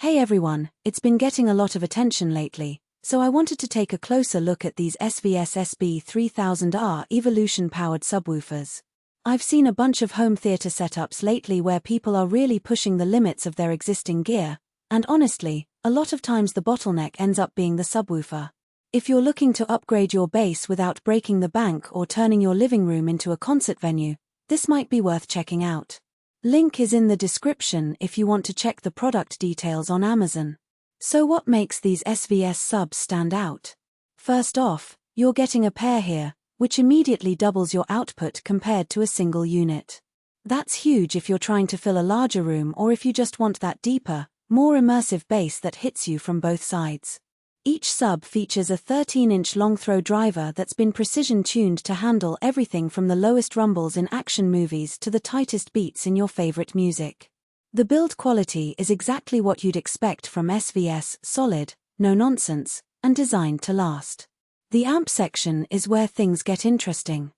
Hey everyone, it's been getting a lot of attention lately, so I wanted to take a closer look at these SVS SB-3000 R Evolution powered subwoofers. I've seen a bunch of home theater setups lately where people are really pushing the limits of their existing gear, and honestly, a lot of times the bottleneck ends up being the subwoofer. If you're looking to upgrade your bass without breaking the bank or turning your living room into a concert venue, this might be worth checking out. Link is in the description if you want to check the product details on Amazon. So what makes these SVS subs stand out? First off, you're getting a pair here, which immediately doubles your output compared to a single unit. That's huge if you're trying to fill a larger room or if you just want that deeper, more immersive bass that hits you from both sides. Each sub features a 13-inch long-throw driver that's been precision-tuned to handle everything from the lowest rumbles in action movies to the tightest beats in your favorite music. The build quality is exactly what you'd expect from SVS, solid, no nonsense, and designed to last. The amp section is where things get interesting.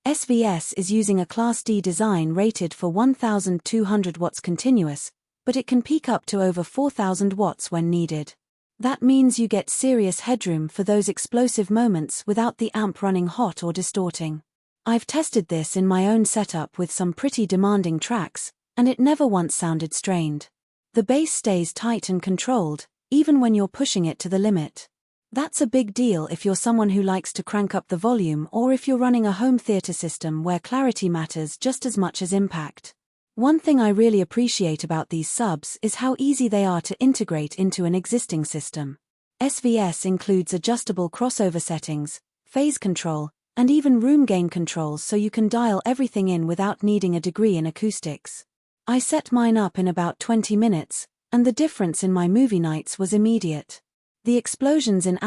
SVS is using a Class D design rated for 1,200 watts continuous, but it can peak up to over 4,000 watts when needed. That means you get serious headroom for those explosive moments without the amp running hot or distorting. I've tested this in my own setup with some pretty demanding tracks, and it never once sounded strained. The bass stays tight and controlled, even when you're pushing it to the limit. That's a big deal if you're someone who likes to crank up the volume or if you're running a home theater system where clarity matters just as much as impact. One thing I really appreciate about these subs is how easy they are to integrate into an existing system. SVS includes adjustable crossover settings, phase control, and even room gain controls so you can dial everything in without needing a degree in acoustics. I set mine up in about 20 minutes, and the difference in my movie nights was immediate. The explosions in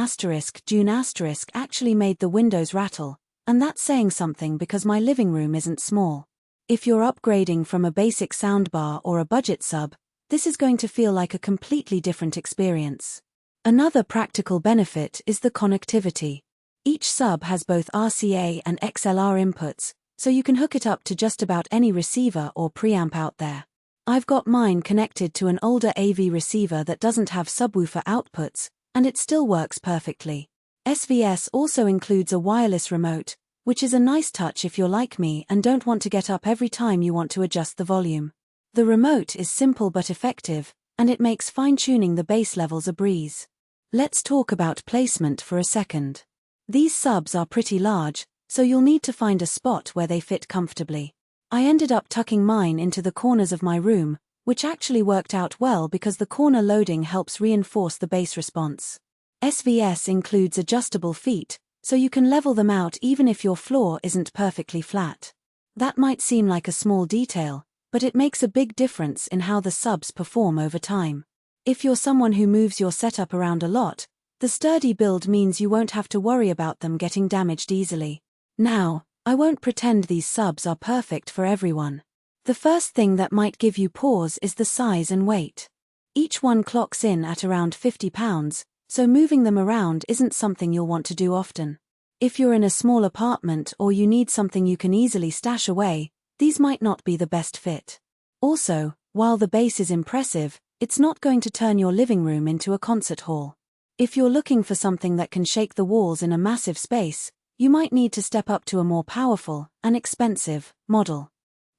June actually made the windows rattle, and that's saying something because my living room isn't small. If you're upgrading from a basic soundbar or a budget sub, this is going to feel like a completely different experience. Another practical benefit is the connectivity. Each sub has both RCA and XLR inputs, so you can hook it up to just about any receiver or preamp out there. I've got mine connected to an older AV receiver that doesn't have subwoofer outputs, and it still works perfectly. SVS also includes a wireless remote, which is a nice touch if you're like me and don't want to get up every time you want to adjust the volume. The remote is simple but effective, and it makes fine-tuning the bass levels a breeze. Let's talk about placement for a second. These subs are pretty large, so you'll need to find a spot where they fit comfortably. I ended up tucking mine into the corners of my room, which actually worked out well because the corner loading helps reinforce the bass response. SVS includes adjustable feet, so you can level them out even if your floor isn't perfectly flat. That might seem like a small detail, but it makes a big difference in how the subs perform over time. If you're someone who moves your setup around a lot, the sturdy build means you won't have to worry about them getting damaged easily. Now, I won't pretend these subs are perfect for everyone. The first thing that might give you pause is the size and weight. Each one clocks in at around 50 pounds, so moving them around isn't something you'll want to do often. If you're in a small apartment or you need something you can easily stash away, these might not be the best fit. Also, while the bass is impressive, it's not going to turn your living room into a concert hall. If you're looking for something that can shake the walls in a massive space, you might need to step up to a more powerful and expensive model.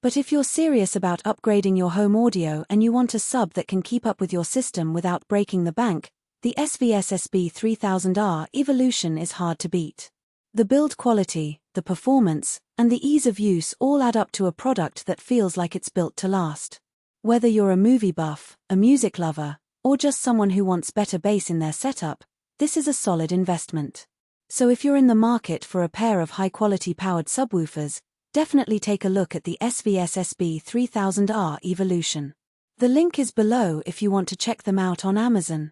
But if you're serious about upgrading your home audio and you want a sub that can keep up with your system without breaking the bank, the SVS SB-3000 R Evolution is hard to beat. The build quality, the performance, and the ease of use all add up to a product that feels like it's built to last. Whether you're a movie buff, a music lover, or just someone who wants better bass in their setup, this is a solid investment. So if you're in the market for a pair of high-quality powered subwoofers, definitely take a look at the SVS SB-3000 R Evolution. The link is below if you want to check them out on Amazon.